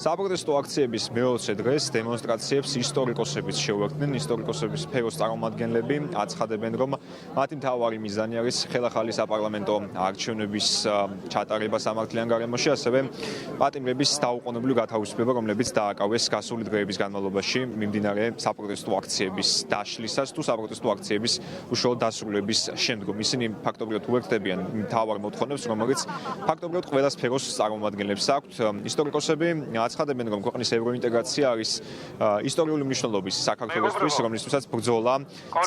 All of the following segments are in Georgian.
საპროტესტო აქციების მეოცე დღეს დემონსტრაციებს ისტორიკოსებიც შეუერთდნენ. ისტორიკოსების სფეროს წარმომადგენლები აცხადებენ, რომ მათი მთავარი მიზანი არის ხელახალი საპარლამენტო არჩევნების ჩატარება სამართლიან გარემოში, ასევე პატიმრების დაუყოვნებლივ გათავისუფლება, რომლებიც დააკავეს გასული დღეების განმავლობაში მიმდინარე საპროტესტო აქციების დაშლისას თუ საპროტესტო აქციების უშუალო დასრულების შემდგომ. ისინი ფაქტობრივად უერთდებიან მთავარ მოთხოვნებს, რომელიც ფაქტობრივად ყველა სფეროს წარმომადგენლებს აქვთ. ისტორიკოსები აცხადებენ, რომ ქვეყნის ევროინტეგრაცია არის ისტორიული მნიშვნელობის საქართველოსთვის, რომლისთვისაც ბრძოლა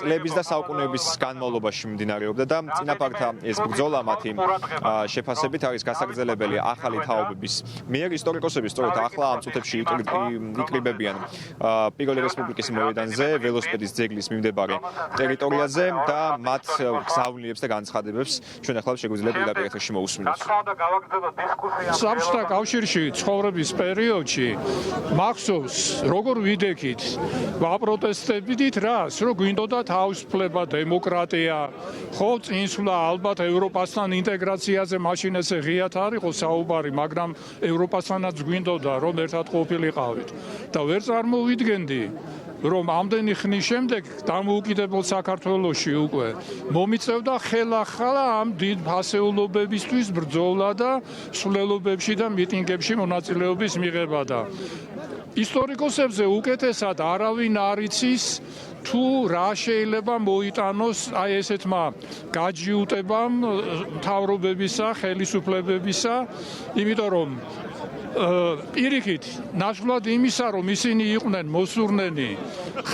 წლების და საუკუნეების განმავლობაში მიმდინარეობდა და წინაპართა ეს ბრძოლა მათი შეფასებით არის გასაგრძელებელი ახალი თაობების მიერ. ისტორიკოსები სწორედ ახლა ამ წუთებში იკრიბებიან პირველი რესპუბლიკის მოედანზე, ველოსიპედის ძეგლის მიმდებარე ტერიტორიაზე და მათ გზავნილებს და განცხადებებს ჩვენ ახლა შეგვიძლია პირდაპირ ეთერში მოусმინოთ. საბჭოთა კავშირში ცხოვრების პერიოდში მახსოვს, როგორ ვიდექით, ვაპროტესტებდით რას, რომ გვინდოდა თავისუფლება, დემოკრატია, ხო, წინსვლა ალბათ ევროპასთან ინტეგრაციაზე, მაშინ ესე ღიათ არ იყო საუბარი, მაგრამ ევროპასთანაც გვინდოდა, რომ ერთად ყოფილიყავით და ვერ წარმოვიდგენდი, რომ ამდენი ხნის შემდეგ დამოუკიდებელ საქართველოში უკვე მომიწევდა ხელახლა ამ დიდ ფასეულობებისთვის ბრძოლა და სვლელობებში და მიტინგებში მონაწილეობის მიღება და ისტორიკოსებზე უკეთესად არავინ არ იცის თუ რა შეიძლება მოიტანოს აი ესეთმა გაჯიუტებამ მთავრობებისა, ხელისუფლებებისა, იმიტომ რომ პირიქით, ნაცვლად იმისა, რომ ისინი იყვნენ მოსურნენი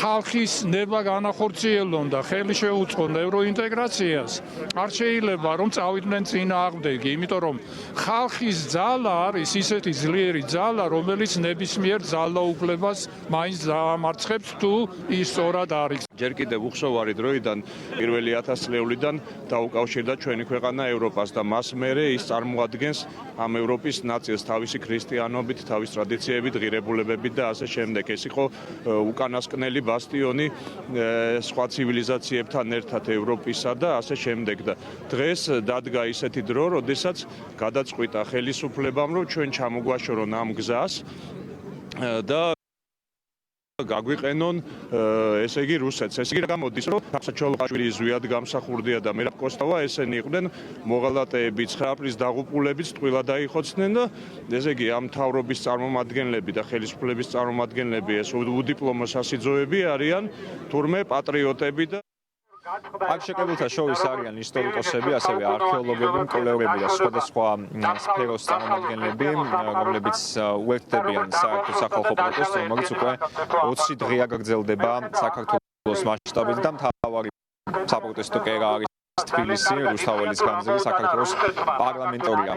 ხალხის ნება განახორციელონ და ხელი შეუწყონ ევროინტეგრაციას, არ შეიძლება რომ წავიდნენ წინააღმდეგი, იმიტომ რომ ხალხის ძალა არის ისეთი ძლიერი ძალა, რომელიც ნებისმიერ ძალაუფლებას მაინც დაამარცხებს თუ ის სწორად არის. ჯერ კიდევ უხსოვარი დროიდან პირველი 1000 წლეულიდან დაუკავშირდა ჩვენი ქვეყანა ევროპას და მას მერე ის წარმოადგენს ამ ევროპის ნაწილს თავისი ქრისტიანობით, თავის ტრადიციებით, ღირებულებებით და ასე შემდეგ. ეს იყო უკანასკნელი ბასტიონი სხვა ცივილიზაციებთან ერთად ევროპისა და ასე შემდეგ და დღეს დადგა ისეთი დრო, როდესაც გადაწყვიტა ხელისუფლებამ, რომ ჩვენ ჩამოგვაშორონ ამ გზას და გაგვიყენონ ესე იგი რუსეთს. ესე იგი გამოდის, რომ ჩოლოყაშვილი ზვიად გამსახურდია და მერაბ კოსტავა ესენი იყვნენ მოღალატეები, 9 აპრილის დაღუპულებიც ტყუილად დაიხოცნენ და ესე იგი ამ მთავრობის წარმომადგენლები და ხელისუფლების წარმომადგენლები ეს უდიპლომო სასიძოები არიან, თურმე პატრიოტები და აქ შეკრებილთა შორის არიან ისტორიკოსები, ასევე არქეოლოგები, მკვლევრები და სხვადასხვა სფეროს წარმომადგენლები, რომლებიც უერთდებიან საერთო სახალხო პროტესტს, რომელიც უკვე 20 დღეა გაგრძელდება საქართველოს მასშტაბით და მთავარი საპროტესტო კერა არის თბილისი, რუსთაველის გამზირი, საქართველოს პარლამენტორია.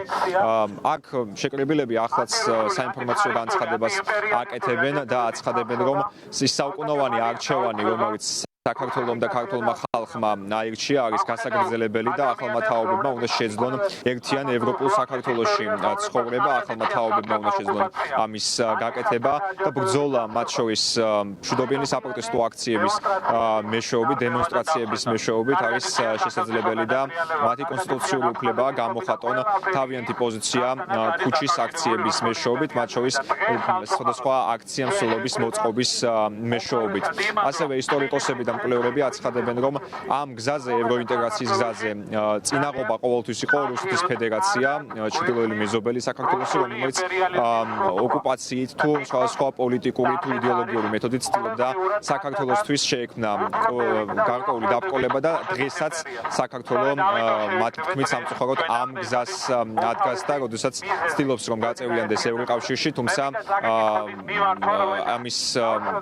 აქ შეკრებილები ახლაც საინფორმაციო განცხადებას აკეთებენ და აცხადებენ, რომ ის საუკუნოვანი არჩევანი, რომელიც საქართველოს და ქართულმა ხალხმა აირჩია, არის გასაგრძელებელი და ახალმა თაობებმა უნდა შეძლონ ერთიან ევროპულ საქართველოში ცხოვრება, ახალმა თაობებმა უნდა შეძლონ ამის გაკეთება და ბრძოლა მათ შორის მშვიდობიანი საპროტესტო აქციების მეშვეობით, დემონსტრაციების მეშვეობით არის შესაძლებელი და მათი კონსტიტუციური უფლებაა გამოხატონ თავიანთი პოზიცია ქუჩის აქციების მეშვეობით, მათ შორის სხვადასხვა აქცია მსვლელობის მოწყობის მეშვეობით. ასევე ისტორიკოსები და მკვლევრები აცხადებენ, რომ ამ გზაზე, ევროინტეგრაციის გზაზე, წინაღობა ყოველთვის იყო რუსეთის ფედერაცია, ჩრდილოელი მეზობელი საქართველოსი, რომელიც ოკუპაციით თუ სხვადასხვა პოლიტიკური თუ იდეოლოგიური მეთოდით ცდილობდა საქართველოსთვის შეექმნა გარკვეული დაბრკოლება და დღესაც საქართველოს მათი თქმით სამწუხაროდ ამ გზას ადგას და როდესაც ცდილობს რომ გაწევრიანდეს ევროკავშირში, თუმცა ამის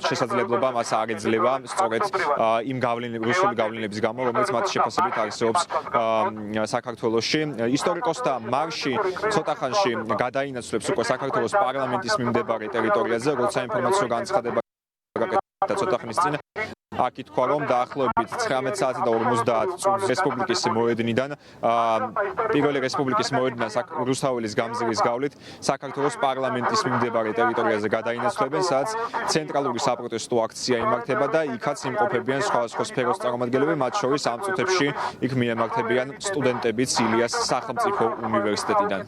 შესაძლებლობა მას არ ეძლევა სწორედ იმ რუსული გავლენების გამო, რომელიც მათ შეფასებით არსებობს საქართველოში. ისტორიკოსთა მარში ცოტა ხანში გადაინაცვლებს უკვე საქართველოს პარლამენტის მიმდებარე ტერიტორიაზე, როცა ინფორმაციო განცხადება გაკეთდა ცოტა ხნის წინ. აქ ითქვა, რომ დაახლოებით 19 საათი და 50 წუთს რესპუბლიკის მოედნიდან, პირველი რესპუბლიკის მოედნიდან რუსთაველის გამზირის გავლით საქართველოს პარლამენტის მიმდებარე ტერიტორიაზე გადაინაცვლებენ, სადაც ცენტრალური საპროტესტო აქცია იმართება და იქაც იმყოფებიან სხვადასხვა სფეროს წარმომადგენლები, მათ შორის ამ წუთებში იქ მიემართებიან სტუდენტებიც ილიას სახელმწიფო უნივერსიტეტიდან.